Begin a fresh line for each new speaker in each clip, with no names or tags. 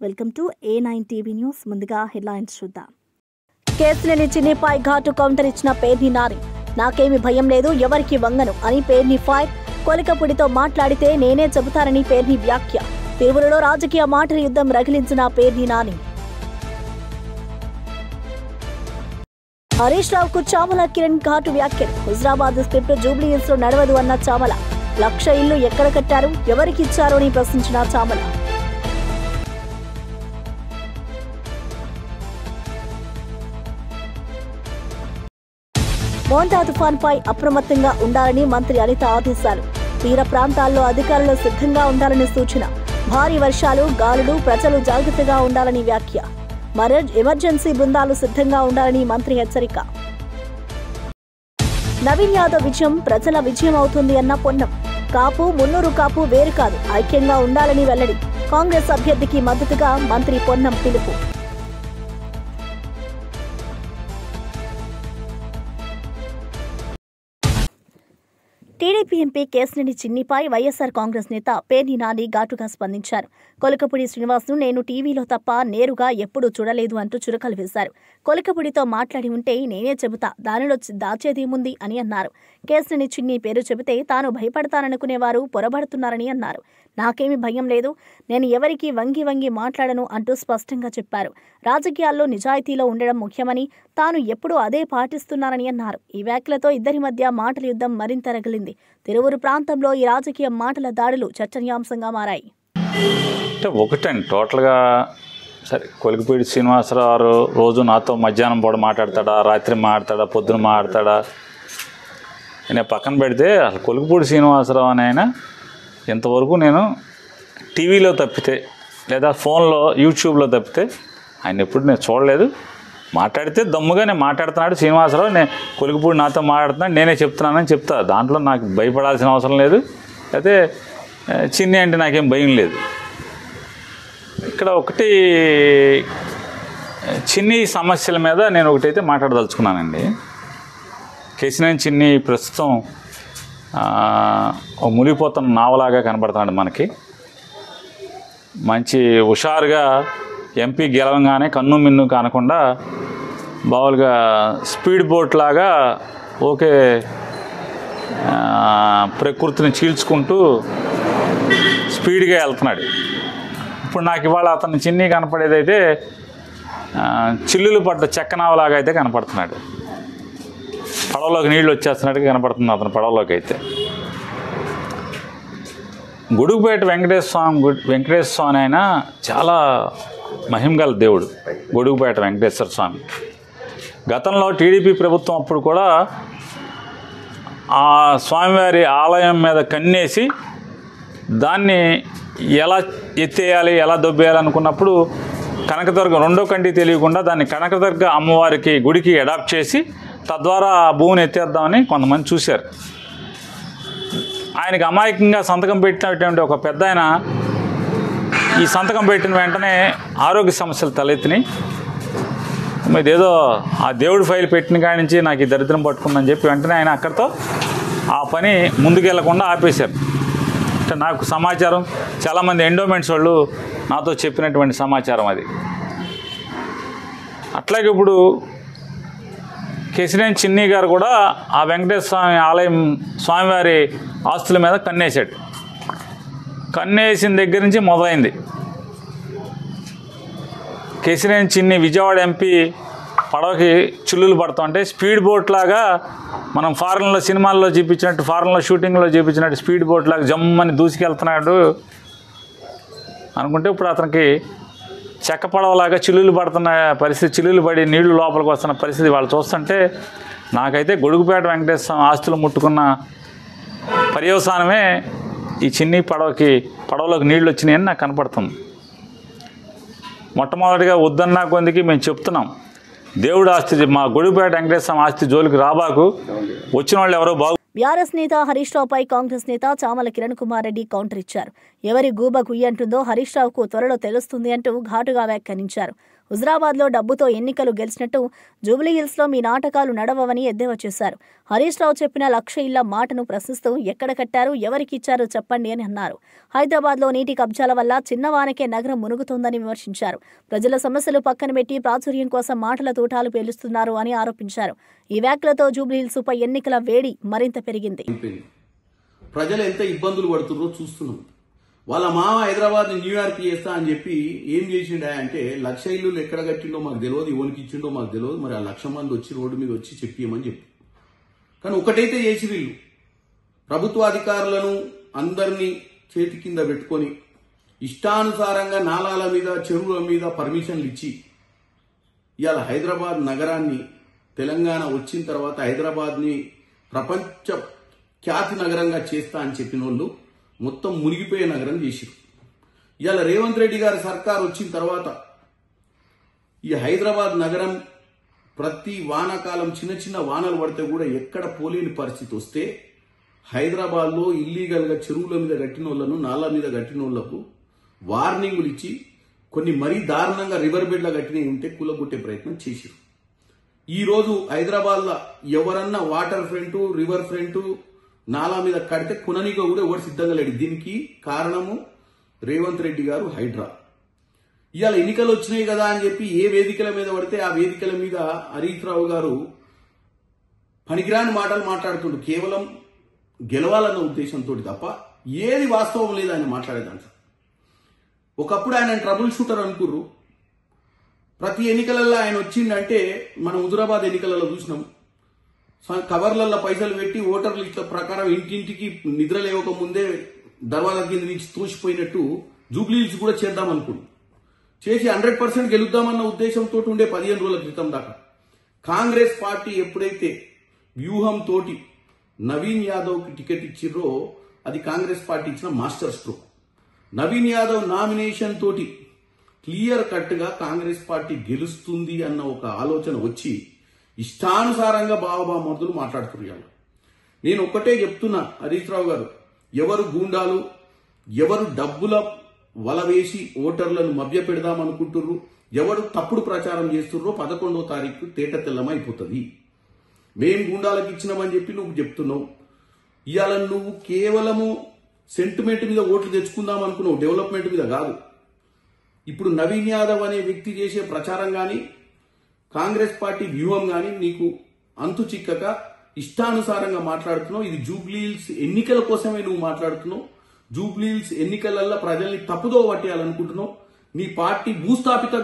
Welcome to A9 TV news. ముందుగా headlines చూద్దాం. కేసులేని చిన్నిపై ఘాటు కౌంటర్ ఇచ్చిన పేర్ని నాని. నాకేమి భయం లేదు, ఎవరికి వంగను అని పేర్ని ఫైర్. కొలికపుడితో మాట్లాడితే నేనే చెబుతానని పేర్ని వ్యాఖ్య. తిరువురులో రాజకీయ మాటల యుద్ధం రగిలించిన పేర్ని నాని. హరీష్ రావుకు చామల కిరణ్ ఘాటు వ్యాఖ్యలు. హుజరాబాద్ స్క్రిప్ట్ జూబ్లీ హిల్స్ లో నడవదు అన్న చామల. 1,00,000 ఇల్లు ఎక్కడ కట్టారు, ఎవరికి ఇచ్చారు అని ప్రశ్నించిన చామల. మోంతా తుఫాన్పై అప్రమత్తంగా ఉండాలని మంత్రి అనిత ఆదేశాలు. తీర ప్రాంతాల్లో అధికారులు సిద్ధంగా ఉండాలని సూచన. భారీ వర్షాలు, గాలులు, ప్రజలు జాగ్రత్తగా ఉండాలని వ్యాఖ్య. ఎమర్జెన్సీ బృందాలు సిద్ధంగా ఉండాలని మంత్రి హెచ్చరిక. నవీన్ యాదవ్ విజయం ప్రజల విజయం అవుతుంది అన్న పొన్నం. కాపు, మున్నూరు కాపు వేరు కాదు, ఐక్యంగా ఉండాలని వెల్లడి. కాంగ్రెస్ అభ్యర్థికి మద్దతుగా మంత్రి పొన్నం పిలుపు. టీడీపీ ఎంపీ కేశినేని చిన్నిపై వైఎస్సార్ కాంగ్రెస్ నేత పేర్ని నాని ఘాటుగా స్పందించారు. కొలికపుడి శ్రీనివాస్ను నేను టీవీలో తప్ప నేరుగా ఎప్పుడూ చూడలేదు అంటూ చురకలు వేశారు. కొలికపుడితో మాట్లాడి ఉంటే నేనే చెబుతా, దానిలో దాచేదేముంది అని అన్నారు. కేశినేని చిన్ని పేరు చెబితే తాను భయపడతాననుకునేవారు పొరబడుతున్నారని అన్నారు. నాకేమీ భయం లేదు, నేను ఎవరికి వంగి వంగి మాట్లాడను అంటూ స్పష్టంగా చెప్పారు. రాజకీయాల్లో నిజాయితీలో ఉండడం ముఖ్యమని, తాను ఎప్పుడూ అదే పాటిస్తున్నారని అన్నారు. ఈ వ్యాఖ్యలతో ఇద్దరి మధ్య మాటల యుద్ధం మరింత రగిలింది. తిరువురు ప్రాంతంలో ఈ రాజకీయ మాటల దాడులు చర్చనీయాంశంగా మారాయి.
ఒకటండి టోటల్గా సరే, కొలికపూడి శ్రీనివాసరావు రోజు నాతో మధ్యాహ్నం పూట మాట్లాడతాడా, రాత్రి మాట్లాడతాడా, పొద్దున మాట్లాడతాడా నేను పక్కన పెడితే అసలు కొలికపూడి శ్రీనివాసరావు అని ఆయన ఇంతవరకు నేను టీవీలో తప్పితే లేదా ఫోన్లో యూట్యూబ్లో తప్పితే ఆయన ఎప్పుడు నేను చూడలేదు. మాట్లాడితే దమ్ముగానే మాట్లాడుతున్నాడు శ్రీనివాసరావు. నేను కొలికపూడి నాతో మాట్లాడుతున్నాడు, నేనే చెప్తున్నానని చెప్తా. దాంట్లో నాకు భయపడాల్సిన అవసరం లేదు. అయితే చిన్ని అంటే నాకేం భయం లేదు. ఇక్కడ ఒకటి చిన్ని సమస్యల మీద నేను ఒకటైతే మాట్లాడదలుచుకున్నానండి. కేశినేని చిన్ని ప్రస్తుతం ఒక మునిగిపోతున్న నావలాగా కనపడుతున్నాడు మనకి. మంచి హుషారుగా ఎంపీ గెలవంగానే కన్ను మిన్ను కానకుండా బావులుగా స్పీడ్ బోట్ లాగా ఓకే ప్రకృతిని చీల్చుకుంటూ స్పీడ్గా వెళ్తున్నాడు. ఇప్పుడు నాకు ఇవాళ అతను చిన్ని కనపడేదైతే చిల్లులు పడ్డ చెక్కనావలాగా అయితే కనపడుతున్నాడు. పడవలోకి నీళ్ళు వచ్చేస్తున్నట్టుగా కనపడుతుంది అతను పడవలోకి అయితే. గొడుగుపేట వెంకటేశ్వర స్వామి అయినా చాలా మహిమగల దేవుడు గొడుగుపేట వెంకటేశ్వర స్వామి. గతంలో టీడీపీ ప్రభుత్వం అప్పుడు కూడా ఆ స్వామివారి ఆలయం మీద కన్నేసి దాన్ని ఎలా ఎత్తేయాలి, ఎలా దొబ్బేయాలి అనుకున్నప్పుడు కనకదుర్గ రెండో కంటి తెలియకుండా దాన్ని కనకదుర్గ అమ్మవారికి గుడికి అడాప్ట్ చేసి తద్వారా ఆ భూమిని ఎత్తేద్దామని కొంతమంది చూశారు. ఆయనకి అమాయకంగా సంతకం పెట్టినటువంటి ఒక పెద్ద ఆయన ఈ సంతకం పెట్టిన వెంటనే ఆరోగ్య సమస్యలు తలెత్తినాయి. ఇదేదో ఆ దేవుడి ఫైల్ పెట్టిన కాడి నుంచి నాకు ఈ దరిద్రం పట్టుకుందని చెప్పి వెంటనే ఆయన అక్కడితో ఆ పని ముందుకెళ్లకుండా ఆపేశారు. అంటే నాకు సమాచారం, చాలామంది ఎండోమెంట్స్ వాళ్ళు నాతో చెప్పినటువంటి సమాచారం అది. అట్లాగే ఇప్పుడు కేశినేని చిన్ని గారు కూడా ఆ వెంకటేశ్వర స్వామి ఆలయం స్వామివారి ఆస్తుల మీద కన్నేశాడు. కన్నేసిన దగ్గర నుంచి మొదలైంది. కేశినేని చిన్ని విజయవాడ ఎంపీ పడవకి చిల్లులు పడుతుంటే స్పీడ్ బోట్ లాగా మనం ఫారెన్లో సినిమాల్లో చూపించినట్టు, ఫారెన్లో షూటింగ్లో చూపించినట్టు స్పీడ్ బోట్ లాగా జమ్మని దూసుకెళ్తున్నాడు అనుకుంటే ఇప్పుడు అతనికి చెక్క పడవలాగా చిల్లులు పడుతున్న పరిస్థితి, చిల్లులు పడి నీళ్లు లోపలికి వస్తున్న పరిస్థితి వాళ్ళు చూస్తుంటే నాకైతే గొడుగుపేట వెంకటేశ్వర ఆస్తులు ముట్టుకున్న పర్యవసానమే ఈ చిన్ని పడవలోకి నీళ్ళు వచ్చినాయని నాకు కనపడుతుంది. మొట్టమొదటిగా వద్దన్నా కొందికి మేము చెప్తున్నాం, దేవుడు ఆస్తి మా గొడుగుపేట వెంకటేశ్వర ఆస్తి జోలికి రాబాకు, వచ్చిన వాళ్ళు ఎవరో బాగు.
బీఆర్ఎస్ నేత హరీష్ రావుపై కాంగ్రెస్ నేత చామల కిరణ్ కుమార్ రెడ్డి కౌంటర్ ఇచ్చారు. ఎవరి గూబ గుయ్యంటుందో హరీష్ రావుకు త్వరలో తెలుస్తుంది అంటూ ఘాటుగా వ్యాఖ్యానించారు. హుజరాబాద్లో డబ్బుతో ఎన్నికలు గెలిచినట్టు జూబ్లీహిల్స్లో మీ నాటకాలు నడవవని ఎద్దేవా చేశారు. హరీష్ రావు చెప్పిన 1,00,000 ఇళ్ల మాటను ప్రశ్నిస్తూ ఎక్కడ కట్టారు, ఎవరికి ఇచ్చారో చెప్పండి అని అన్నారు. హైదరాబాద్లో నీటి కబ్జాల వల్ల చిన్నవానకే నగరం మునుగుతోందని విమర్శించారు. ప్రజల సమస్యలు పక్కన పెట్టి ప్రాచుర్యం కోసం మాటల తూటాలు పేలుస్తున్నారు అని ఆరోపించారు. ఈ వ్యాఖ్యలతో జూబ్లీహిల్స్ ఉప ఎన్నికల వేడి మరింత పెరిగింది.
ప్రజలు ఎంత ఇబ్బందులు పడుతున్నారో చూస్తున్నాం. వాళ్ళ మామ హైదరాబాద్ న్యూయార్క్ చేస్తా అని చెప్పి ఏం చేసిండా అంటే 1,00,000 ఇల్లు ఎక్కడ కట్టిండో మాకు తెలియదు, ఎవరికి ఇచ్చిండో మాకు తెలియదు. మరి ఆ 1,00,000 మంది వచ్చి రోడ్డు మీద వచ్చి చెప్పియమని చెప్పి, కానీ ఒకటైతే చేసి వీళ్ళు ప్రభుత్వ అధికారులను అందరినీ చేతి కింద పెట్టుకొని ఇష్టానుసారంగా నాలాల మీద చెరువుల మీద పర్మిషన్లు ఇచ్చి ఇవాళ హైదరాబాద్ నగరాన్ని తెలంగాణ వచ్చిన తర్వాత హైదరాబాద్ని ప్రపంచ ఖ్యాతి నగరంగా చేస్తా అని చెప్పిన వాళ్ళు మొత్తం మునిగిపోయే నగరం చేసిరు. ఇవాళ రేవంత్ రెడ్డి గారి సర్కార్ వచ్చిన తర్వాత ఈ హైదరాబాద్ నగరం ప్రతి వానాకాలం చిన్న చిన్న వానలు పడితే కూడా ఎక్కడ పోలేని పరిస్థితి వస్తే హైదరాబాద్లో ఇల్లీగల్గా చెరువుల మీద కట్టిన వాళ్ళను నాలా మీద కట్టిన వాళ్లకు వార్నింగులు ఇచ్చి కొన్ని మరీ దారుణంగా రివర్ బెడ్లా కట్టినవి ఉంటే కూలగొట్టే ప్రయత్నం చేసిరు. ఈ రోజు హైదరాబాద్లో ఎవరన్నా వాటర్ ఫ్రంట్ రివర్ ఫ్రంట్ నాలా మీద కడితే కుననిగా కూడా ఎవరు సిద్ధంగా లేడు. దీనికి కారణము రేవంత్ రెడ్డి గారు హైడ్రా. ఇవాళ ఎన్నికలు వచ్చినాయి కదా అని చెప్పి ఏ వేదికల మీద పడితే ఆ వేదికల మీద హరీష్ రావు గారు పనికిరాని మాటలు మాట్లాడుతుండు, కేవలం గెలవాలన్న ఉద్దేశంతో తప్ప ఏది వాస్తవం లేదు ఆయన మాట్లాడేదాంట్లో. ఒకప్పుడు ఆయన ట్రబుల్ షూటర్ అనుకుర్రు. ప్రతి ఎన్నికలలో ఆయన వచ్చిందంటే మనం హుజురాబాద్ ఎన్నికలలో చూసినాం, కవర్లలో పైసలు పెట్టి ఓటర్ లిస్టుల ప్రకారం ఇంటింటికి నిద్ర లేవక ముందే దర్వాజా కింద నుంచి తోసిపోయినట్టు జూబ్లీహిల్స్ కూడా చేద్దాం అనుకున్నాం. చేసి 100% గెలుద్దామన్న ఉద్దేశంతో ఉండే 15 రోజుల క్రితం దాకా కాంగ్రెస్ పార్టీ ఎప్పుడైతే వ్యూహంతో నవీన్ యాదవ్కి టికెట్ ఇచ్చిర్రో అది కాంగ్రెస్ పార్టీ ఇచ్చిన master stroke. Naveen Yadav nomination తోటి క్లియర్ కట్గా కాంగ్రెస్ పార్టీ గెలుస్తుంది అన్న ఒక ఆలోచన వచ్చి ఇష్టానుసారంగా బావబామర్దులు మాట్లాడుతున్నారు. నేను ఒక్కటే చెప్తున్నా హరీష్ రావు గారు, ఎవరు గూండాలు, ఎవరు డబ్బుల వల వేసి ఓటర్లను మభ్య పెడదామనుకుంటుర్రు, ఎవరు తప్పుడు ప్రచారం చేస్తుర్రో 11వ తారీఖు తేట తెల్లమైపోతుంది. మేం గూండాలకు ఇచ్చినామని చెప్పి నువ్వు చెప్తున్నావు. ఇవాళ నువ్వు కేవలము సెంటిమెంట్ మీద ఓట్లు తెచ్చుకుందాం అనుకున్నావు, డెవలప్మెంట్ మీద కాదు. ఇప్పుడు నవీన్ యాదవ్ అనే వ్యక్తి చేసే ప్రచారం కానీ కాంగ్రెస్ పార్టీ వ్యూహం కానీ నీకు అంతు చిక్కక ఇష్టానుసారంగా మాట్లాడుతున్నావు. ఇది జూబ్లీహిల్స్ ఎన్నికల కోసమే నువ్వు మాట్లాడుతున్నావు. జూబ్లీహిల్స్ ఎన్నికలలో ప్రజల్ని తప్పుదో పట్టేయాలనుకుంటున్నావు. నీ పార్టీ భూస్థాపితం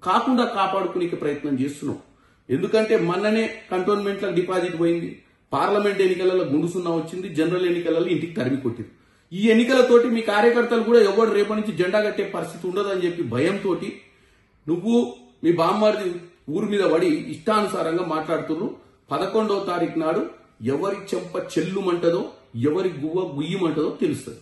కాకుండా కాపాడుకునే ప్రయత్నం చేస్తున్నావు. ఎందుకంటే మొన్ననే కంటోన్మెంట్లకు డిపాజిట్ పోయింది, పార్లమెంట్ ఎన్నికలలో గుండు సున్నా వచ్చింది, జనరల్ ఎన్నికలలో ఇంటికి తరిమి కొట్టింది. ఈ ఎన్నికలతోటి మీ కార్యకర్తలు కూడా ఎవరు రేపటి నుంచి జెండా కట్టే పరిస్థితి ఉండదని చెప్పి భయంతో నువ్వు మీ బామ్మారిది ఊరి మీద పడి ఇష్టానుసారంగా మాట్లాడుతున్నారు. 11వ తారీఖు నాడు ఎవరి చెంప చెల్లుమంటదో ఎవరి గువ్వ గుయ్యమంటదో తెలుస్తుంది.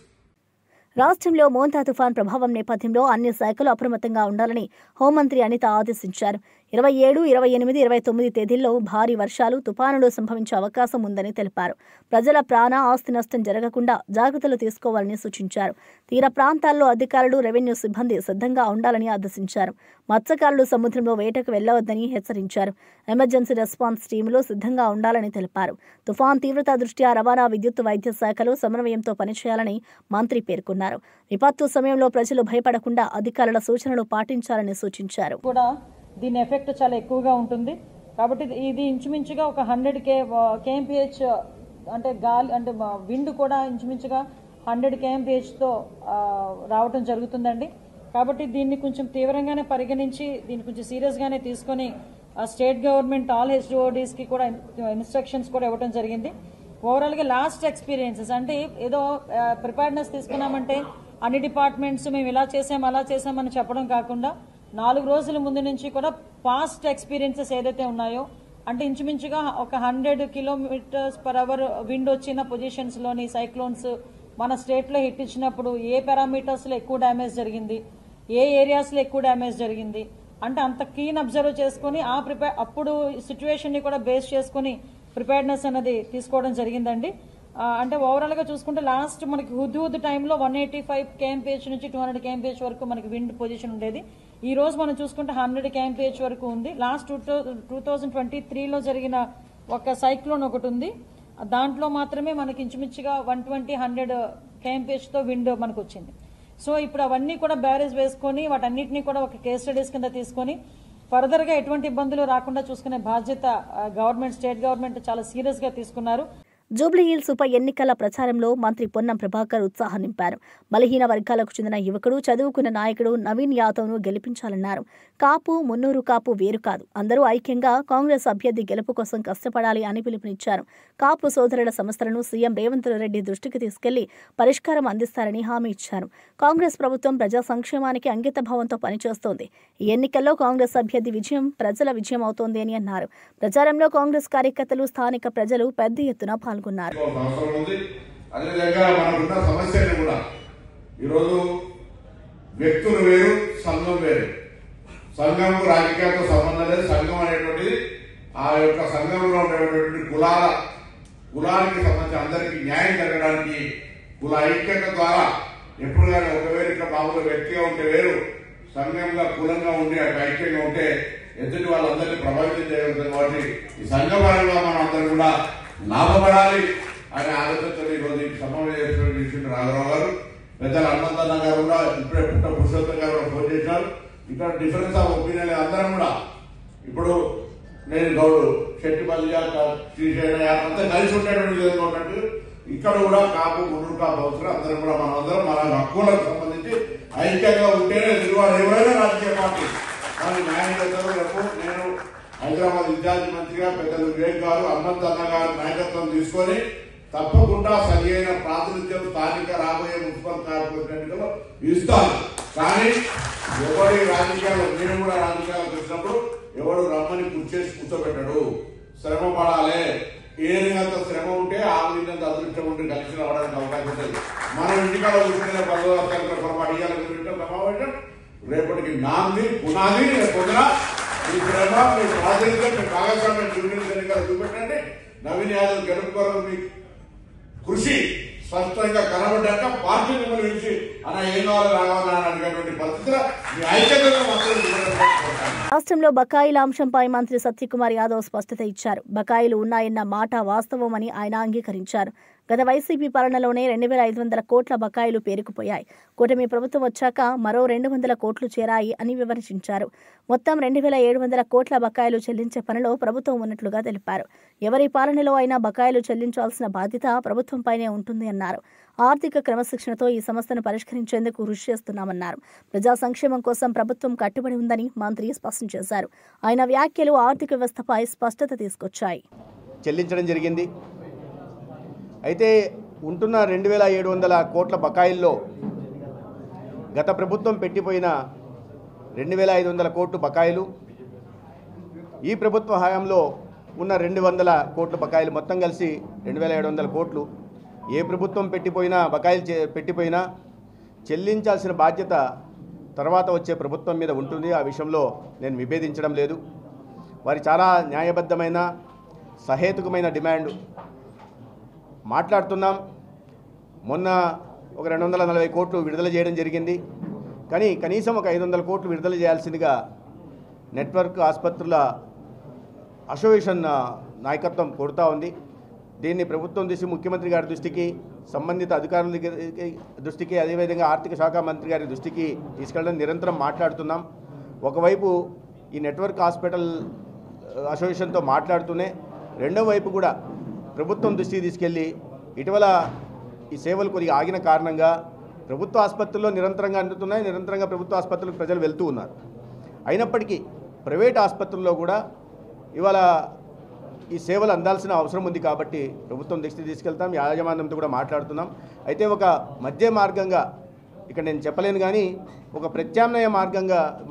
రాష్ట్రంలో మోంతా తుఫాన్ ప్రభావం నేపథ్యంలో అన్ని శాఖలు అప్రమత్తంగా ఉండాలని హోంమంత్రి అనిత ఆదేశించారు. 27, 28, 29 తేదీల్లో భారీ వర్షాలు, తుపానులు సంభవించే అవకాశం ఉందని తెలిపారు. ప్రజల ప్రాణ ఆస్తి నష్టం జరగకుండా జాగ్రత్తలు తీసుకోవాలని సూచించారు. తీర ప్రాంతాల్లో అధికారులు, రెవెన్యూ సిబ్బంది సిద్ధంగా ఉండాలని ఆదేశించారు. మత్స్యకారులు సముద్రంలో వేటకు వెళ్లవద్దని హెచ్చరించారు. ఎమర్జెన్సీ రెస్పాన్స్ టీములు సిద్ధంగా ఉండాలని తెలిపారు. తుఫాన్ తీవ్రత దృష్ట్యా రవాణా, విద్యుత్, వైద్య శాఖలు సమన్వయంతో పనిచేయాలని మంత్రి పేర్కొన్నారు. విపత్తు సమయంలో ప్రజలు భయపడకుండా అధికారుల సూచనలు పాటించాలని సూచించారు.
దీని ఎఫెక్ట్ చాలా ఎక్కువగా ఉంటుంది కాబట్టి ఇది ఇంచుమించుగా ఒక 100 kmph అంటే గాలి అంటే విండ్ కూడా ఇంచుమించుగా 100 kmph రావటం జరుగుతుందండి. కాబట్టి దీన్ని కొంచెం తీవ్రంగానే పరిగణించి దీన్ని కొంచెం సీరియస్గానే తీసుకొని స్టేట్ గవర్నమెంట్ ఆల్ హెచ్ఓడీస్కి కూడా ఇన్స్ట్రక్షన్స్ కూడా ఇవ్వడం జరిగింది. ఓవరాల్గా లాస్ట్ ఎక్స్పీరియన్సెస్ అంటే ఏదో ప్రిపేర్నెస్ తీసుకున్నామంటే అన్ని డిపార్ట్మెంట్స్ మేము ఇలా చేసాం అలా చేసామని చెప్పడం కాకుండా 4 రోజుల ముందు నుంచి కూడా పాస్ట్ ఎక్స్పీరియన్సెస్ ఏదైతే ఉన్నాయో అంటే ఇంచుమించుగా ఒక 100 km/h విండ్ వచ్చిన పొజిషన్స్లోని సైక్లోన్స్ మన స్టేట్లో హిట్ ఇచ్చినప్పుడు ఏ పారామీటర్స్లో ఎక్కువ డ్యామేజ్ జరిగింది, ఏ ఏరియాస్లో ఎక్కువ డ్యామేజ్ జరిగింది అంటే అంత కీన్ అబ్జర్వ్ చేసుకుని అప్పుడు సిచ్యువేషన్ని కూడా బేస్ చేసుకుని ప్రిపేర్నెస్ అనేది తీసుకోవడం జరిగిందండి. అంటే ఓవరాల్గా చూసుకుంటే లాస్ట్ మనకి హుద్హుద్ టైంలో 185 kmph నుంచి 200 kmph వరకు మనకి విండ్ పొజిషన్ ఉండేది. ఈ రోజు మనం చూసుకుంటే 100 kmph వరకు ఉంది. లాస్ట్ 2023లో జరిగిన ఒక సైక్లోన్ ఒకటి ఉంది, దాంట్లో మాత్రమే మనకి ఇంచుమించుగా 120-100 kmph విండ్ మనకు వచ్చింది. సో ఇప్పుడు అవన్నీ కూడా బ్యారేజ్ వేసుకొని వాటన్నిటినీ కూడా ఒక కేస్ స్టడీస్ కింద తీసుకొని ఫర్దర్గా ఎటువంటి ఇబ్బందులు రాకుండా చూసుకునే బాధ్యత గవర్నమెంట్, స్టేట్ గవర్నమెంట్ చాలా సీరియస్గా తీసుకున్నారు.
జూబ్లీహిల్స్ ఉప ఎన్నికల ప్రచారంలో మంత్రి పొన్నం ప్రభాకర్ ఉత్సాహం నింపారు. బలహీన వర్గాలకు చెందిన యువకుడు, చదువుకున్న నాయకుడు నవీన్ యాదవ్ను గెలిపించాలన్నారు. కాపు, మున్నూరు కాపు వేరు కాదు, అందరూ ఐక్యంగా కాంగ్రెస్ అభ్యర్థి గెలుపు కోసం కష్టపడాలి అని పిలుపునిచ్చారు. కాపు సోదరుల సమస్యలను సీఎం రేవంత్ రెడ్డి దృష్టికి తీసుకెళ్లి పరిష్కారం అందిస్తారని హామీ ఇచ్చారు. కాంగ్రెస్ ప్రభుత్వం ప్రజా సంక్షేమానికి అంకితభావంతో పనిచేస్తోంది. ఈ ఎన్నికల్లో కాంగ్రెస్ అభ్యర్థి విజయం ప్రజల విజయం అవుతోంది అని అన్నారు. ప్రచారంలో కాంగ్రెస్ కార్యకర్తలు, స్థానిక ప్రజలు పెద్ద ఎత్తున పాల్గొన్నారు.
అదేవిధంగా మనకున్న సమస్యలు కూడా ఈరోజు వ్యక్తులు వేరు, సంఘం వేరు. సంఘంకు రాజకీయాలతో సంబంధం లేదు. సంఘం అనేటువంటిది ఆ యొక్క సంఘంలో ఉండేటువంటి కులానికి సంబంధించి అందరికీ న్యాయం జరగడానికి కుల ఐక్యత ద్వారా ఎప్పుడు కానీ ఒక వేరు ఇట్లా మామూలుగా వ్యక్తిగా ఉంటే వేరు, సంఘంగా కులంగా ఉండి అటు ఐక్యంగా ఉంటే ఎదుటి వాళ్ళందరినీ ప్రభావితం చేయగలుగుతుంది. కాబట్టి ఈ సంఘపరంగా మనం అందరూ కూడా లాభపడాలి అనే ఆలోచనతో ఈరోజు ఈ సమావేశం రాఘరావు గారు, పెద్దల హనుమంతన్న గారు కూడా ఇప్పుడే పురుషోత్తం గారు ఫోన్ చేశారు. ఇక్కడ డిఫరెన్స్ ఆఫ్ ఒపీనియన్ అందరం కూడా ఇప్పుడు నేను గౌడు శెట్టిపల్లి శ్రీశైలం అంతా కలిసి ఉండేటువంటి విధంగా ఉన్నట్టు ఇక్కడ కూడా కాపు, మున్నూరు కాపు అవసరం. అందరం కూడా మనందరం మన హక్కులకు సంబంధించి ఐక్యంగా ఉంటేనే ఎదురువాడు ఎవరైనా రాజకీయ పార్టీ మన న్యాయం చేస్తారు. రేపు నేను హైదరాబాద్ ఇన్ఛార్జి మంత్రిగా పెద్దలు వివేక్ గారు, హనుమంతన్న గారు నాయకత్వం తీసుకొని తప్పకుండా సరి అయిన ప్రాతినిధ్యం స్థానిక రాబోయే మున్సిపల్ కార్పొరేషన్ ఎన్నికల్లో ఇస్తాను. కానీ ఎవరి రాజకీయాలు, నేను కూడా రాజకీయాలకు వచ్చినప్పుడు ఎవడు రమ్మని కూర్చేసి కూర్చోబెట్టాడు. శ్రమ పడాలి. ఏరినంత శ్రమ ఉంటే ఆవినంత అదృష్టం ఉంటే కలిసి రావడానికి అవకాశం ఉంటుంది. మనం ఇంటికాడ కూర్చునే పదవులు పొరపాటు సమావేశం రేపటికి నాంది పునాది. పొద్దున మీ శ్రమ, మీ ప్రాతినిధ్యం, మీ భాగస్వామ్యం చూపెట్టండి. నవీన్ యాదవ్ గెలుపు కొరకు మీ కృషి స్పష్టంగా కనబడ్డాక పార్టీ మిమ్మల్ని పిలిచి అలా ఏం కావాలి రావాలని అడిగేటువంటి పరిస్థితిలో మీ ఐక్యతను మాత్రం.
రాష్ట్రంలో బకాయిల అంశంపై మంత్రి సత్యకుమార్ యాదవ్ స్పష్టత ఇచ్చారు. బకాయిలు ఉన్నాయన్న మాట వాస్తవమని ఆయన అంగీకరించారు. గత వైసీపీ పాలనలోనే 2500 కోట్ల బకాయిలు పేరుకుపోయాయి. కూటమి ప్రభుత్వం వచ్చాక మరో 200 కోట్లు చేరాయి అని వివరించారు. మొత్తం 2700 కోట్ల బకాయిలు చెల్లించే పనిలో ప్రభుత్వం ఉన్నట్లుగా తెలిపారు. ఎవరి పాలనలో అయినా బకాయిలు చెల్లించాల్సిన బాధ్యత ప్రభుత్వంపైనే ఉంటుంది అన్నారు. ఆర్థిక క్రమశిక్షణతో ఈ సమస్యను పరిష్కరించేందుకు కృషి చేస్తున్నామన్నారు. ప్రజా సంక్షేమం కోసం ప్రభుత్వం కట్టుబడి ఉందని మంత్రి స్పష్టం చేశారు. ఆయన వ్యాఖ్యలు ఆర్థిక వ్యవస్థపై స్పష్టత తీసుకొచ్చాయి.
చెల్లించడం జరిగింది. అయితే ఉంటున్న 2700 కోట్ల బకాయిల్లో గత ప్రభుత్వం పెట్టిపోయిన 2500 కోట్లు బకాయిలు, ఈ ప్రభుత్వ హయాంలో ఉన్న 200 కోట్ల బకాయిలు, మొత్తం కలిసి 2700 కోట్లు. ఏ ప్రభుత్వం పెట్టిపోయినా చెల్లించాల్సిన బాధ్యత తర్వాత వచ్చే ప్రభుత్వం మీద ఉంటుంది. ఆ విషయంలో నేను విభేదించడం లేదు. వారి చాలా న్యాయబద్ధమైన సహేతుకమైన డిమాండ్ మాట్లాడుతున్నాం. మొన్న ఒక 240 కోట్లు విడుదల చేయడం జరిగింది. కానీ కనీసం ఒక 500 కోట్లు విడుదల చేయాల్సిందిగా నెట్వర్క్ ఆసుపత్రుల అసోసియేషన్ నాయకత్వం కోరుతూ ఉంది. దీన్ని ప్రభుత్వం దృష్టి, ముఖ్యమంత్రి గారి దృష్టికి, సంబంధిత అధికారుల దృష్టికి, అదేవిధంగా ఆర్థిక శాఖ మంత్రి గారి దృష్టికి తీసుకెళ్ళడం నిరంతరం మాట్లాడుతున్నాం. ఒకవైపు ఈ నెట్వర్క్ హాస్పిటల్ అసోసియేషన్తో మాట్లాడుతూనే రెండో వైపు కూడా ప్రభుత్వం దృష్టికి తీసుకెళ్ళి ఇటీవల ఈ సేవలు కొద్దిగా ఆగిన కారణంగా ప్రభుత్వ ఆసుపత్రుల్లో నిరంతరంగా అందుతున్నాయి. నిరంతరంగా ప్రభుత్వ ఆసుపత్రులకు ప్రజలు వెళ్తూ ఉన్నారు. అయినప్పటికీ ప్రైవేట్ ఆసుపత్రుల్లో కూడా ఇవాళ ఈ సేవలు అందాల్సిన అవసరం ఉంది. కాబట్టి ప్రభుత్వం దృష్టికి తీసుకెళ్తాం. యాజమాన్యంతో కూడా మాట్లాడుతున్నాం. అయితే ఒక మధ్య మార్గంగా ఇక్కడ నేను చెప్పలేను, కానీ ఒక ప్రత్యామ్నాయ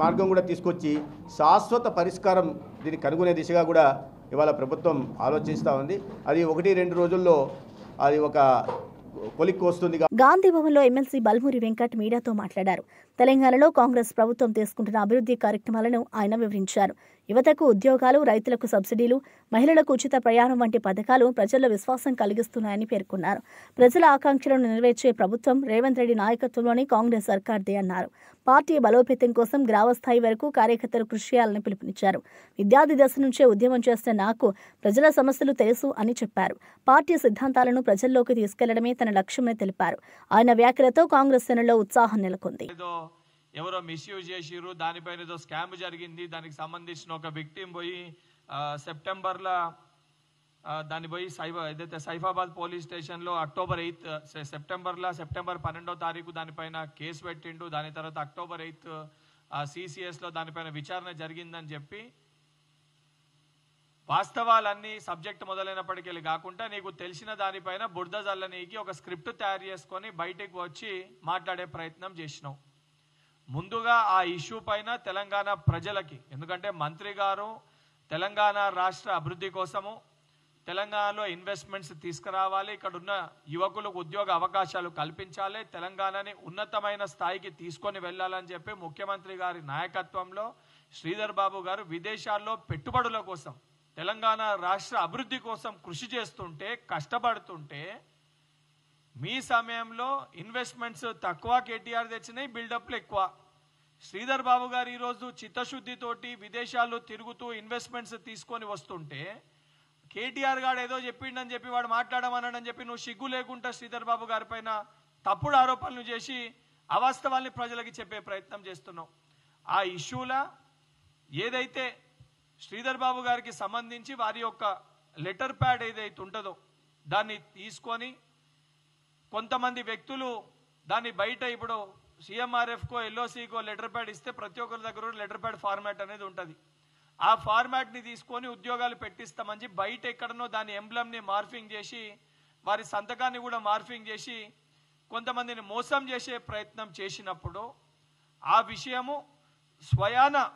మార్గం కూడా తీసుకొచ్చి శాశ్వత పరిష్కారం దీన్ని కనుగొనే దిశగా కూడా ఇవాళ ప్రభుత్వం ఆలోచిస్తూ ఉంది. అది 1-2 రోజుల్లో అది ఒక కొలిక్కొస్తుంది.
గాంధీ భవన్లో ఎమ్మెల్సీ బల్మూరి వెంకట్ మీడియాతో మాట్లాడారు. తెలంగాణలో కాంగ్రెస్ ప్రభుత్వం తీసుకుంటున్న అభివృద్ధి కార్యక్రమాలను ఆయన వివరించారు. యువతకు ఉద్యోగాలు, రైతులకు సబ్సిడీలు, మహిళలకు ఉచిత ప్రయాణం వంటి పథకాలు ప్రజల్లో విశ్వాసం కలిగిస్తున్నాయని పేర్కొన్నారు. ప్రజల ఆకాంక్షలను నెరవేర్చే ప్రభుత్వం రేవంత్ రెడ్డి నాయకత్వంలోని కాంగ్రెస్ సర్కార్దే అన్నారు. పార్టీ బలోపేతం కోసం గ్రామస్థాయి వరకు కార్యకర్తలు కృషి చేయాలని పిలుపునిచ్చారు. విద్యార్థి దశ నుంచే ఉద్యమం చేస్తున్న నాకు ప్రజల సమస్యలు తెలుసు అని చెప్పారు. పార్టీ సిద్ధాంతాలను ప్రజల్లోకి తీసుకెళ్లడమే తన లక్ష్యమని తెలిపారు. ఆయన వ్యాఖ్యలతో కాంగ్రెస్ శ్రేణుల్లో ఉత్సాహం నెలకొంది.
ఎవరో మిస్యూజ్ చేసిరు, దానిపైన ఏదో స్కామ్ జరిగింది, దానికి సంబంధించిన ఒక విక్టిమ్ పోయి సెప్టెంబర్లో దాన్ని పోయి ఏదైతే సైఫాబాద్ పోలీస్ స్టేషన్లో సెప్టెంబర్ 12వ తారీఖు దానిపైన కేసు పెట్టిండు. దాని తర్వాత అక్టోబర్ 8 CCSలో దానిపైన విచారణ జరిగిందని చెప్పి వాస్తవాలన్నీ సబ్జెక్ట్ మొదలైనప్పటికీ కాకుండా నీకు తెలిసిన దానిపైన బురద జల్లనీకి ఒక స్క్రిప్ట్ తయారు చేసుకొని బయటకు వచ్చి మాట్లాడే ప్రయత్నం చేసినావు. ముందుగా ఆ ఇష్యూ పైన తెలంగాణ ప్రజలకి, ఎందుకంటే మంత్రి గారు తెలంగాణ రాష్ట్ర అభివృద్ధి కోసము తెలంగాణలో ఇన్వెస్ట్మెంట్స్ తీసుకురావాలి, ఇక్కడ ఉన్న యువకులకు ఉద్యోగ అవకాశాలు కల్పించాలి, తెలంగాణని ఉన్నతమైన స్థాయికి తీసుకొని వెళ్ళాలని చెప్పి ముఖ్యమంత్రి గారి నాయకత్వంలో శ్రీధర్ బాబు గారు విదేశాల్లో పెట్టుబడుల కోసం తెలంగాణ రాష్ట్ర అభివృద్ధి కోసం కృషి చేస్తుంటే, కష్టపడుతుంటే మీ సమయంలో ఇన్వెస్ట్మెంట్స్ తక్కువ, కేటీఆర్ తెచ్చినాయి, బిల్డప్లు ఎక్కువ. శ్రీధర్ బాబు గారు ఈరోజు చిత్తశుద్ధితోటి విదేశాల్లో తిరుగుతూ ఇన్వెస్ట్మెంట్స్ తీసుకొని వస్తుంటే కేటీఆర్ గారు ఏదో చెప్పిండని చెప్పి వాడు మాట్లాడమన్నాడని చెప్పి నువ్వు సిగ్గు లేకుండా శ్రీధర్ బాబు గారి పైన తప్పుడు ఆరోపణలు చేసి అవాస్తవాల్ని ప్రజలకి చెప్పే ప్రయత్నం చేస్తున్నావు. ఆ ఇష్యూల ఏదైతే శ్రీధర్ బాబు గారికి సంబంధించి వారి యొక్క లెటర్ ప్యాడ్ ఏదైతే ఉంటుందో దాన్ని తీసుకొని కొంతమంది వ్యక్తులు దాన్ని బయట ఇప్పుడు CMRFకో LOCకో లెటర్ ప్యాడ్ ఇస్తే ప్రతి ఒక్కరి దగ్గర లెటర్ ప్యాడ్ ఫార్మాట్ అనేది ఉంటుంది. ఆ ఫార్మాట్ని తీసుకొని ఉద్యోగాలు పెట్టిస్తామని బయట ఎక్కడనో దాని ఎంబ్లమ్ని మార్ఫింగ్ చేసి వారి సంతకాన్ని కూడా మార్ఫింగ్ చేసి కొంతమందిని మోసం చేసే ప్రయత్నం చేసినప్పుడు ఆ విషయము స్వయాన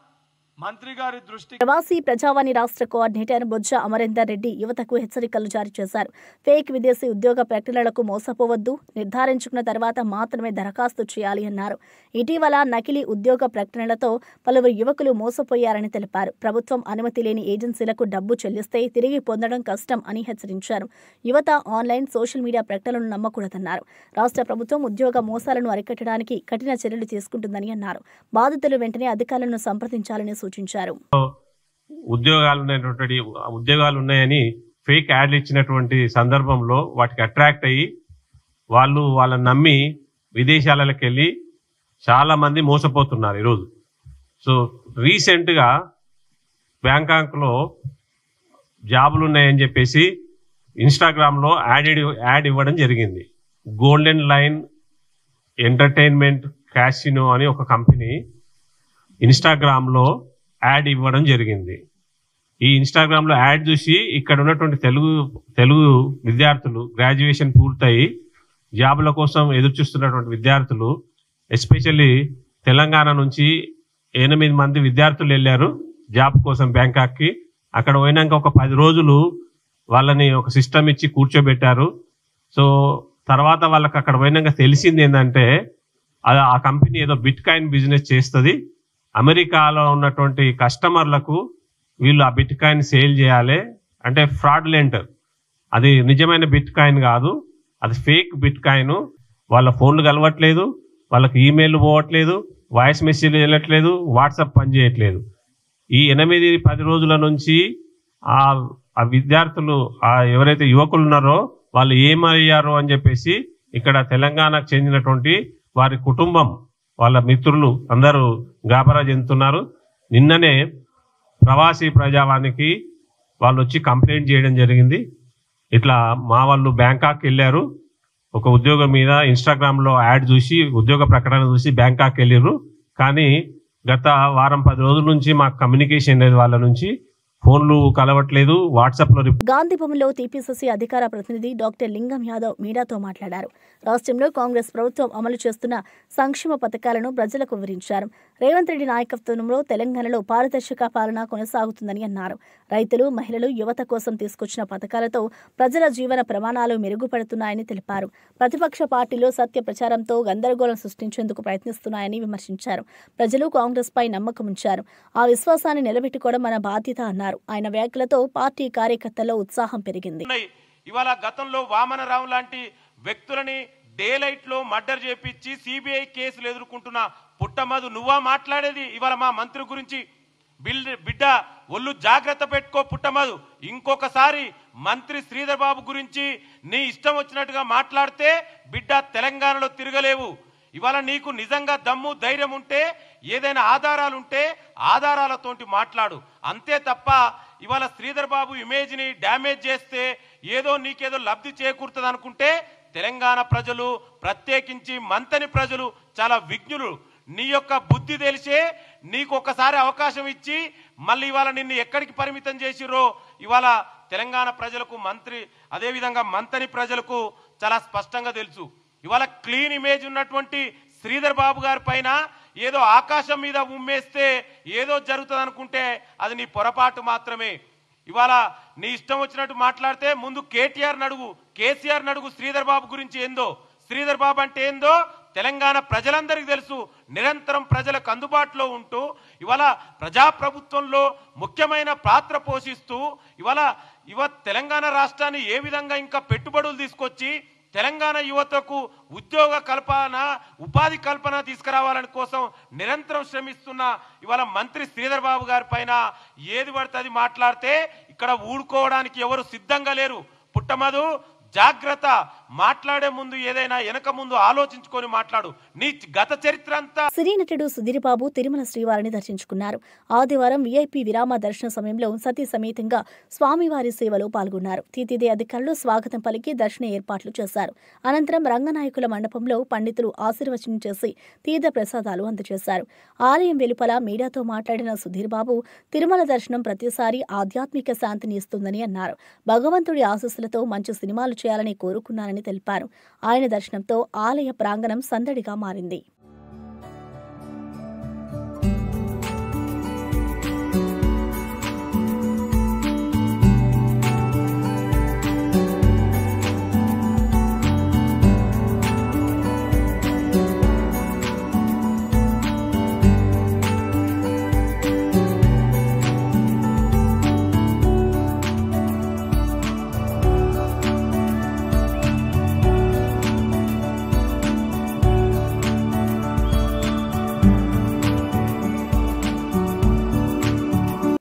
మంత్రి గారి దృష్టి.
ప్రవాసీ ప్రజావాణి రాష్ట్ర కోఆర్డినేటర్ బొజ్జ అమరేందర్ రెడ్డి యువతకు హెచ్చరికలు జారీ చేశారు. ఫేక్ విదేశీ ఉద్యోగ ప్రకటనలకు మోసపోవద్దు, నిర్ధారించుకున్న తర్వాత మాత్రమే దరఖాస్తు చేయాలి అన్నారు. ఇటీవల నకిలీ ఉద్యోగ ప్రకటనలతో పలువురు యువకులు మోసపోయారని తెలిపారు. ప్రభుత్వం అనుమతి లేని ఏజెన్సీలకు డబ్బు చెల్లిస్తే తిరిగి పొందడం కష్టం అని హెచ్చరించారు. యువత ఆన్లైన్, సోషల్ మీడియా ప్రకటనలను నమ్మకూడదన్నారు. రాష్ట్ర ప్రభుత్వం ఉద్యోగ మోసాలను అరికట్టడానికి కఠిన చర్యలు తీసుకుంటుందని అన్నారు. బాధితులు వెంటనే అధికారులను సంప్రదించాలని సూచించారు.
ఉద్యోగాలు ఉన్నాయని ఫేక్ యాడ్లు ఇచ్చినటువంటి సందర్భంలో వాటికి అట్రాక్ట్ అయ్యి వాళ్ళని నమ్మి విదేశాలకు వెళ్ళి చాలా మంది మోసపోతున్నారు ఈరోజు. సో రీసెంట్గా బ్యాంకాక్లో జాబులు ఉన్నాయని చెప్పేసి ఇన్స్టాగ్రామ్లో యాడ్ ఇవ్వడం జరిగింది. గోల్డెన్ లైన్ ఎంటర్టైన్మెంట్ క్యాసినో అని ఒక కంపెనీ ఇన్స్టాగ్రామ్లో యాడ్ ఇవ్వడం జరిగింది. ఈ ఇన్స్టాగ్రామ్లో యాడ్ చూసి ఇక్కడ ఉన్నటువంటి తెలుగు విద్యార్థులు గ్రాడ్యుయేషన్ పూర్తయి జాబుల కోసం ఎదురు చూస్తున్నటువంటి విద్యార్థులు, ఎస్పెషల్లీ తెలంగాణ నుంచి 8 మంది విద్యార్థులు వెళ్ళారు జాబ్ కోసం బ్యాంకాక్కి. అక్కడ పోయినాక ఒక 10 రోజులు వాళ్ళని ఒక సిస్టమ్ ఇచ్చి కూర్చోబెట్టారు. సో తర్వాత వాళ్ళకి అక్కడ పోయినాక తెలిసింది ఏంటంటే ఆ కంపెనీ ఏదో బిట్ కాయిన్ బిజినెస్ చేస్తుంది. అమెరికాలో ఉన్నటువంటి కస్టమర్లకు వీళ్ళు ఆ బిట్ కాయిన్ సేల్ చేయాలి అంటే ఫ్రాడ్లెంట్, అది నిజమైన బిట్ కాయిన్ కాదు, అది ఫేక్ బిట్ కాయిన్. వాళ్ళ ఫోన్లు కలవట్లేదు, వాళ్ళకి ఈమెయిల్ పోవట్లేదు, వాయిస్ మెసేజ్ వెళ్ళట్లేదు, వాట్సాప్ పనిచేయట్లేదు. ఈ 8-10 రోజుల నుంచి ఆ విద్యార్థులు ఎవరైతే యువకులు ఉన్నారో వాళ్ళు ఏమయ్యారో అని చెప్పేసి ఇక్కడ తెలంగాణకు చెందినటువంటి వారి కుటుంబం, వాళ్ళ మిత్రులు అందరూ గాబరా చెందుతున్నారు. నిన్ననే ప్రవాసీ ప్రజావానికి వాళ్ళు వచ్చి కంప్లైంట్ చేయడం జరిగింది. ఇట్లా మా వాళ్ళు బ్యాంకాక్ వెళ్ళారు, ఒక ఉద్యోగం మీద ఇన్స్టాగ్రామ్లో యాడ్ చూసి ఉద్యోగ ప్రకటన చూసి బ్యాంకాక్ వెళ్ళారు, కానీ గత వారం 10 రోజుల నుంచి మాకు కమ్యూనికేషన్ లేదు, వాళ్ళ నుంచి ఫోన్లు కలవట్లేదు, వాట్సాప్లో.
గాంధీ భవన్లో టీపీసీసీ అధికార ప్రతినిధి డాక్టర్ లింగం యాదవ్ మీడియాతో మాట్లాడారు. రాష్ట్రంలో కాంగ్రెస్ ప్రభుత్వం అమలు చేస్తున్న సంక్షేమ పథకాలను ప్రజలకు వివరించారు. రేవంత్ రెడ్డి నాయకత్వంలో తెలంగాణలో పారదర్శక పాలన కొనసాగుతుందని అన్నారు. రైతులు, మహిళలు, యువత కోసం తీసుకొచ్చిన పథకాలతో ప్రజల జీవన ప్రమాణాలు మెరుగుపడుతున్నాయని తెలిపారు. ప్రతిపక్ష పార్టీలు సత్య ప్రచారంతో గందరగోళం సృష్టించేందుకు ప్రయత్నిస్తున్నాయని విమర్శించారు. ప్రజలు కాంగ్రెస్ పై నమ్మకం ఉంచారు. ఆ విశ్వాసాన్ని నిలబెట్టుకోవడం మన బాధ్యత అన్నారు. ఆయన వ్యాఖ్యలతో పార్టీ కార్యకర్తల్లో ఉత్సాహం పెరిగింది.
ఇవాళ గతంలో వామనరావు లాంటి వ్యక్తులని డేలైట్ లో మర్డర్ చేపించి సిబిఐ కేసులు ఎదుర్కొంటున్న పుట్టమధు నువ్వా మాట్లాడేది? ఇవాళ మా మంత్రి గురించి బిడ్డ ఒళ్ళు జాగ్రత్త పెట్టుకో పుట్టమధు. ఇంకొకసారి మంత్రి శ్రీధర్ బాబు గురించి నీ ఇష్టం వచ్చినట్టుగా మాట్లాడితే బిడ్డ తెలంగాణలో తిరగలేవు. ఇవాళ నీకు నిజంగా దమ్ము ధైర్యం ఉంటే, ఏదైనా ఆధారాలుంటే ఆధారాలతోటి మాట్లాడు. అంతే తప్ప ఇవాళ శ్రీధర్ బాబు ఇమేజ్ ని డ్యామేజ్ చేస్తే ఏదో నీకేదో లబ్ధి చేకూరుతుంది అనుకుంటే తెలంగాణ ప్రజలు, ప్రత్యేకించి మంతని ప్రజలు చాలా విజ్ఞులు. నీ యొక్క బుద్ధి తెలిసే నీకు ఒకసారి అవకాశం ఇచ్చి మళ్ళీ ఇవాళ నిన్ను ఎక్కడికి పరిమితం చేసిరో ఇవాళ తెలంగాణ ప్రజలకు, మంత్రి అదేవిధంగా మంతని ప్రజలకు చాలా స్పష్టంగా తెలుసు. ఇవాళ క్లీన్ ఇమేజ్ ఉన్నటువంటి శ్రీధర్ బాబు గారి పైన ఏదో ఆకాశం మీద ఉమ్మేస్తే ఏదో జరుగుతుంది అనుకుంటే అది నీ పొరపాటు మాత్రమే. ఇవాళ నీ ఇష్టం వచ్చినట్టు మాట్లాడితే ముందు కేటీఆర్ నడుగు, కేసీఆర్ నడుగు శ్రీధర్ బాబు గురించి ఏందో. శ్రీధర్ బాబు అంటే ఏందో తెలంగాణ ప్రజలందరికీ తెలుసు. నిరంతరం ప్రజలకు అందుబాటులో ఉంటూ ఇవాళ ప్రజాప్రభుత్వంలో ముఖ్యమైన పాత్ర పోషిస్తూ ఇవాళ తెలంగాణ రాష్ట్రాన్ని ఏ విధంగా ఇంకా పెట్టుబడులు తీసుకొచ్చి తెలంగాణ యువతకు ఉద్యోగ కల్పన, ఉపాధి కల్పన తీసుకురావాలని కోసం నిరంతరం శ్రమిస్తున్న ఇవాళ మంత్రి శ్రీధర్ బాబు గారి పైన ఏది పడితే అది మాట్లాడితే ఇక్కడ ఊడుకోవడానికి ఎవరు సిద్ధంగా లేరు. పుట్టమధు జాగ్రత్త, మాట్లాడే ముందు ఏదైనా వెనక ముందు ఆలోచించుకొని మాట్లాడు. నీ గత చరిత్ర అంతా.
సినీ నటుడు సుధీర్ బాబు తిరుమల శ్రీవారిని దర్శించుకున్నారు. ఆదివారం వీఐపీ విరామ దర్శన సమయంలో సతీ సమేతంగా స్వామివారి సేవలో పాల్గొన్నారు. టీటీడీ అధికారులు స్వాగతం పలికి దర్శన ఏర్పాట్లు చేశారు. అనంతరం రంగనాయకుల మండపంలో పండితులు ఆశీర్వచనం చేసి తీర్థ ప్రసాదాలు అందజేశారు. ఆలయం వెలుపల మీడియాతో మాట్లాడిన సుధీర్ బాబు తిరుమల దర్శనం ప్రతిసారి ఆధ్యాత్మిక శాంతిని ఇస్తుందని అన్నారు. భగవంతుడి ఆశీస్సులతో మంచి సినిమాలు చేయాలని కోరుకున్నానని తెలిపారు. ఆయన దర్శనంతో ఆలయ ప్రాంగణం సందడిగా మారింది.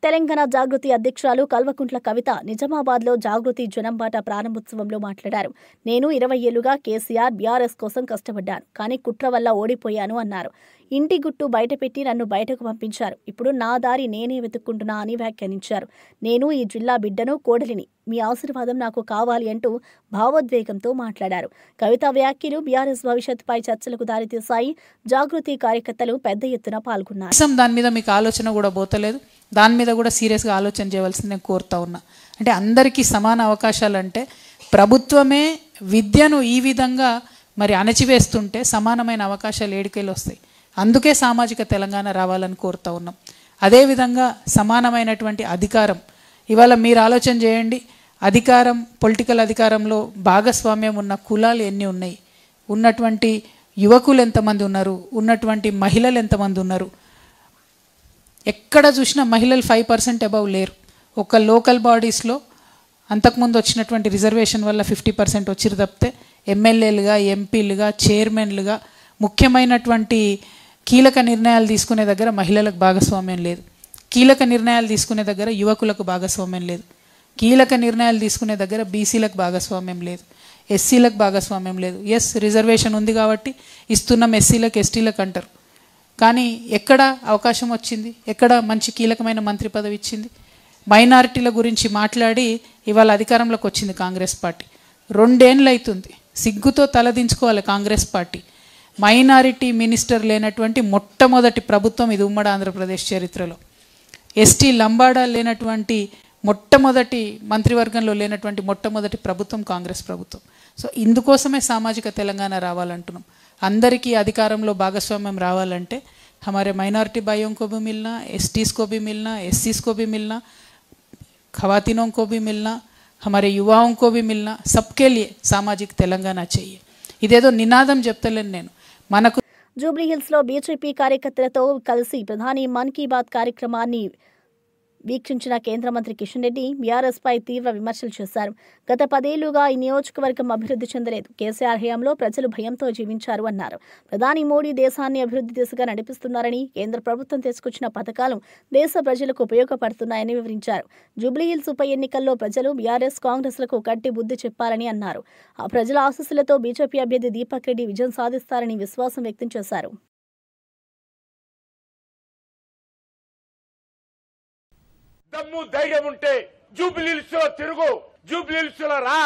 తెలంగాణ జాగృతి అధ్యక్షురాలు కల్వకుంట్ల కవిత నిజామాబాద్లో జాగృతి జనంబాట ప్రారంభోత్సవంలో మాట్లాడారు. నేను 20 ఏళ్లుగా కేసీఆర్, బీఆర్ఎస్ కోసం కష్టపడ్డాను, కానీ కుట్ర వల్ల ఓడిపోయాను అన్నారు. ఇంటి గుట్టు బయటపెట్టి నన్ను బయటకు పంపించారు. ఇప్పుడు నా దారి నేనే వెతుక్కుంటున్నా అని వ్యాఖ్యానించారు. నేను ఈ జిల్లా బిడ్డను, కోడలిని. మీ ఆశీర్వాదం నాకు కావాలి అంటూ భావోద్వేగంతో మాట్లాడారు. కవిత వ్యాఖ్యలు బీఆర్ఎస్ భవిష్యత్తుపై చర్చలకు దారితీశాయి. జాగృతి కార్యకర్తలు పెద్ద ఎత్తున పాల్గొన్నారు.
దాని మీద మీకు ఆలోచన కూడా పోతలేదు. దాని మీద కూడా సీరియస్గా ఆలోచన చేయవలసింది నేను కోరుతా ఉన్నా. అంటే అందరికీ సమాన అవకాశాలు అంటే ప్రభుత్వమే విద్యను ఈ విధంగా మరి అణచివేస్తుంటే సమానమైన అవకాశాలు ఏడికెళ్ళి వస్తాయి. అందుకే సామాజిక తెలంగాణ రావాలని కోరుతా ఉన్నాం. అదేవిధంగా సమానమైనటువంటి అధికారం. ఇవాళ మీరు ఆలోచన చేయండి, అధికారం, పొలిటికల్ అధికారంలో భాగస్వామ్యం ఉన్న కులాలు ఎన్ని ఉన్నాయి, ఉన్నటువంటి యువకులు ఎంతమంది ఉన్నారు, ఉన్నటువంటి మహిళలు ఎంతమంది ఉన్నారు. ఎక్కడ చూసినా మహిళలు 5% అబవ్ లేరు. ఒక లోకల్ బాడీస్లో అంతకుముందు వచ్చినటువంటి రిజర్వేషన్ వల్ల 50% వచ్చిరు తప్పితే ఎమ్మెల్యేలుగా, ఎంపీలుగా, చైర్మన్లుగా ముఖ్యమైనటువంటి కీలక నిర్ణయాలు తీసుకునే దగ్గర మహిళలకు భాగస్వామ్యం లేదు. కీలక నిర్ణయాలు తీసుకునే దగ్గర యువకులకు భాగస్వామ్యం లేదు. కీలక నిర్ణయాలు తీసుకునే దగ్గర బీసీలకు భాగస్వామ్యం లేదు, ఎస్సీలకు భాగస్వామ్యం లేదు. ఎస్, రిజర్వేషన్ ఉంది కాబట్టి ఇస్తున్నాం ఎస్సీలకు, ఎస్టీలకు అంటారు. కానీ ఎక్కడ అవకాశం వచ్చింది? ఎక్కడ మంచి కీలకమైన మంత్రి పదవి ఇచ్చింది? మైనారిటీల గురించి మాట్లాడి ఇవాళ అధికారంలోకి వచ్చింది కాంగ్రెస్ పార్టీ. 2 ఏళ్ళు అవుతుంది. సిగ్గుతో తలదించుకోవాలి కాంగ్రెస్ పార్టీ. మైనారిటీ మినిస్టర్ లేనటువంటి మొట్టమొదటి ప్రభుత్వం ఇది ఉమ్మడి ఆంధ్రప్రదేశ్ చరిత్రలో. ఎస్టీ లంబాడా లేనటువంటి మొట్టమొదటి మంత్రివర్గంలో లేనటువంటి మొట్టమొదటి ప్రభుత్వం కాంగ్రెస్ ప్రభుత్వం. సో ఇందుకోసమే సామాజిక తెలంగాణ రావాలంటున్నాం. అందరికీ అధికారంలో భాగస్వామ్యం రావాలంటే हमारे माइनॉरिटी भाइयों को भी मिलना, एसटीज़ को भी मिलना, एससीज़ को भी मिलना, खवातीनों को भी मिलना, हमारे युवाओं को भी मिलना, सबके लिए सामाजिक तेलंगाना चाहिए. ఇదేదో నినాదం చెప్తలేను నేను. మనకు
జూబ్లీహిల్స్లో బీజేపీ కార్యకర్తలతో కలిసి ప్రధాని మన్ కీ బాత్ కార్యక్రమాన్ని వీక్షించిన కేంద్ర మంత్రి కిషన్ రెడ్డి బీఆర్ఎస్పై తీవ్ర విమర్శలు చేశారు. గత 10 ఏళ్లుగా ఈ నియోజకవర్గం అభివృద్ధి చెందలేదు. కేసీఆర్ హయాంలో ప్రజలు భయంతో జీవించారు అన్నారు. ప్రధాని మోడీ దేశాన్ని అభివృద్ధి దిశగా నడిపిస్తున్నారని, కేంద్ర ప్రభుత్వం తీసుకొచ్చిన పథకాలు దేశ ప్రజలకు ఉపయోగపడుతున్నాయని వివరించారు. జూబ్లీహిల్స్ ఉప ఎన్నికల్లో ప్రజలు బీఆర్ఎస్ కాంగ్రెస్లకు గట్టి బుద్ధి చెప్పారని అన్నారు. ఆ ప్రజల ఆశీస్సులతో బీజేపీ అభ్యర్థి దీపక్ రెడ్డి విజయం సాధిస్తారని విశ్వాసం వ్యక్తం చేశారు.
దమ్ము ధైర్యం ఉంటే జూబ్లీహిల్స్ లో తిరుగు, జూబ్లీహిల్స్ లో రా.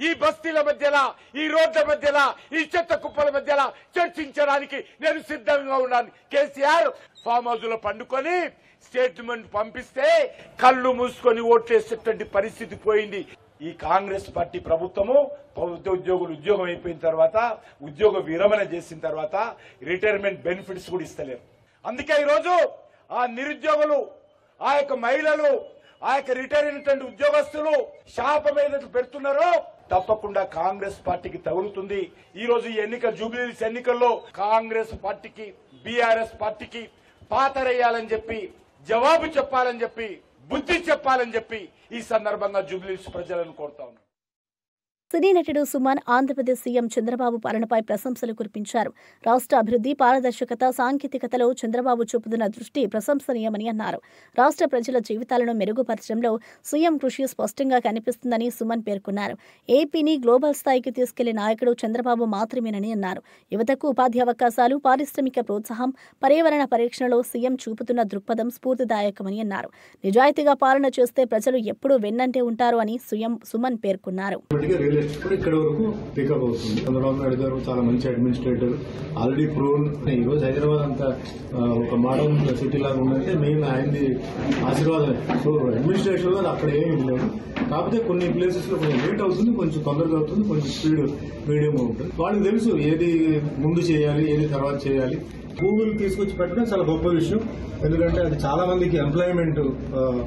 ఈ బస్తీల మధ్యలో, ఈ రోడ్ల మధ్యలో, ఈ చెత్త కుప్పల మధ్యలో చర్చించడానికి నేను సిద్ధంగా ఉన్నాను. కేసీఆర్ ఫామ్ హౌస్ లో పండుకొని స్టేట్మెంట్ పంపిస్తే కళ్ళు మూసుకొని ఓట్లేసేటువంటి పరిస్థితి పోయింది. ఈ కాంగ్రెస్ పార్టీ ప్రభుత్వము ప్రభుత్వ ఉద్యోగులు ఉద్యోగం అయిపోయిన తర్వాత, ఉద్యోగ విరమణ చేసిన తర్వాత రిటైర్మెంట్ బెనిఫిట్స్ కూడా ఇస్తలేరు. అందుకే ఈరోజు ఆ నిరుద్యోగులు, ఆ యొక్క మహిళలు, ఆ యొక్క రిటైర్ అయినటువంటి ఉద్యోగస్తులు శాపం ఏదైతే పెడుతున్నారో తప్పకుండా కాంగ్రెస్ పార్టీకి తగులుతుంది. ఈ రోజు ఈ జూబ్లీహిల్స్ ఎన్నికల్లో కాంగ్రెస్ పార్టీకి, బీఆర్ఎస్ పార్టీకి పాతరేయాలని చెప్పి, జవాబు చెప్పాలని చెప్పి, బుద్ధి చెప్పాలని చెప్పి ఈ సందర్భంగా జూబ్లీహిల్స్ ప్రజలను కోరుతా ఉన్నాను.
సినీ నటుడు సుమన్ ఆంధ్రప్రదేశ్ సీఎం చంద్రబాబు పాలనపై ప్రశంసలు కురిపించారు. రాష్ట్ర అభివృద్ధి, పారదర్శకత, సాంకేతికతలో చంద్రబాబు చూపుతున్న దృష్టి ప్రశంసనీయమని అన్నారు. రాష్ట్ర ప్రజల జీవితాలను మెరుగుపరచడంలో సీఎం కృషి స్పష్టంగా కనిపిస్తుందని సుమన్ పేర్కొన్నారు. ఏపీని గ్లోబల్ స్థాయికి తీసుకెళ్లే నాయకుడు చంద్రబాబు మాత్రమేనని అన్నారు. యువతకు ఉపాధి అవకాశాలు, పారిశ్రామిక ప్రోత్సాహం, పర్యావరణ పరిరక్షణలో సీఎం చూపుతున్న దృక్పథం స్ఫూర్తిదాయకమని అన్నారు. నిజాయితీగా పాలన చేస్తే ప్రజలు ఎప్పుడూ వెన్నంటే ఉంటారు అని సుమన్ పేర్కొన్నారు.
ఇక్కడ వరకు పికప్ అవుతుంది. చంద్రబాబు నాయుడు గారు చాలా మంచి అడ్మినిస్ట్రేటర్, ఆల్రెడీ ప్రూవ్న్. ఈ రోజు హైదరాబాద్ అంతా ఒక మోడర్న్ సిటీ లాగా ఉందంటే మెయిన్ ఆయనది ఆశీర్వాదమే. సో అడ్మినిస్ట్రేషన్ లో అక్కడ ఏమి లేదు. కాకపోతే కొన్ని ప్లేసెస్ లో కొంచెం లేట్ అవుతుంది, కొంచెం తొందరగా అవుతుంది, కొంచెం స్పీడ్ మీడియం ఉంటుంది. వాళ్ళకి తెలుసు ఏది ముందు చేయాలి, ఏది తర్వాత చేయాలి. గూగుల్ తీసుకొచ్చి పెట్టడం చాలా గొప్ప విషయం. ఎందుకంటే అది చాలా మందికి ఎంప్లాయ్మెంట్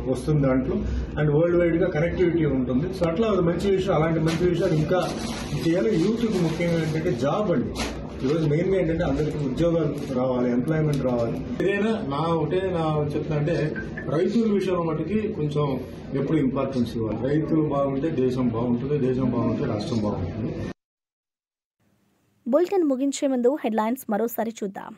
వస్తుంది దాంట్లో, అండ్ వరల్డ్ వైడ్ గా కనెక్టివిటీ ఉంటుంది. సో అట్లా అది మంచి విషయం. అలాంటి మంచి విషయాలు ఇంకా చేయాలి. యూత్ కు ముఖ్యంగా ఏంటంటే జాబ్ అండి. ఈరోజు మెయిన్ గా ఏంటంటే అందరికి ఉద్యోగాలు రావాలి, ఎంప్లాయ్మెంట్ రావాలి. ఏదైనా నా చెప్తున్నా అంటే రైతుల విషయంలో మటుకి కొంచెం ఎప్పుడు ఇంపార్టెన్స్ ఇవ్వాలి. రైతులు బాగుంటే దేశం బాగుంటుంది, దేశం బాగుంటే రాష్ట్రం బాగుంటుంది.
బులెటిన్ ముగించే ముందు హెడ్లైన్స్ మరోసారి చూద్దాం.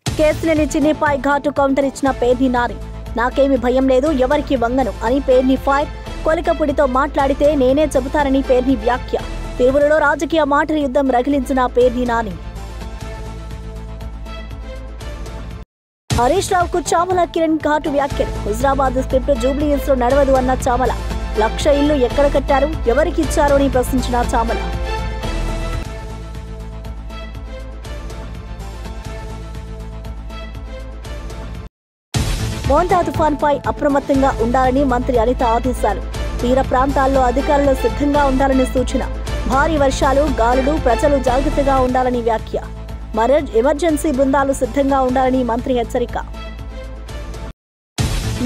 కేసులేని చిన్నిపై ఘాటు కౌంటర్ ఇచ్చిన పేర్ని నాని. నాకేమి భయం లేదు, ఎవరికి వంగను అని పేర్ని ఫైర్. కొలికపుడితో మాట్లాడితే నేనే చెబుతానని పేర్ని వ్యాఖ్య. తిరువులలో రాజకీయ మాటల యుద్ధం రగిలించిన పేర్ని నాని. హరీష్ రావుకు చామల కిరణ్ ఘాటు వ్యాఖ్యలు. హుజరాబాద్ స్క్రిప్ట్ జూబ్లీహిల్స్ లో నడవదు అన్న చామల. 1,00,000 ఇల్లు ఎక్కడ కట్టారు, ఎవరికి ఇచ్చారు అని ప్రశ్నించిన చామల. మోంటా తుఫాన్పై అప్రమత్తంగా ఉండాలని మంత్రి అనిత ఆదేశాలు. తీర ప్రాంతాల్లో అధికారులు సిద్ధంగా ఉండాలని సూచన. భారీ వర్షాలు, గాలులు, ప్రజలు జాగ్రత్తగా ఉండాలని వ్యాఖ్య. ఎమర్జెన్సీ బృందాలు సిద్ధంగా ఉండాలని మంత్రి హెచ్చరిక.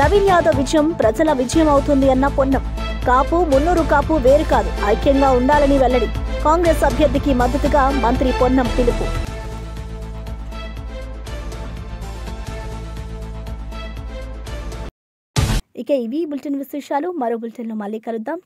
నవీన్ యాదవ్ విజయం ప్రజల విజయం అవుతుంది అన్న పొన్నం. కాపు, మున్నూరు కాపు వేరు కాదు, ఐక్యంగా ఉండాలని వెల్లడి. కాంగ్రెస్ అభ్యర్థికి మద్దతుగా మంత్రి పొన్నం పిలుపు. ఇక ఇవి బులెటిన్ విశేషాలు. మరో బులెటిన్లో మళ్ళీ కలుద్దాం.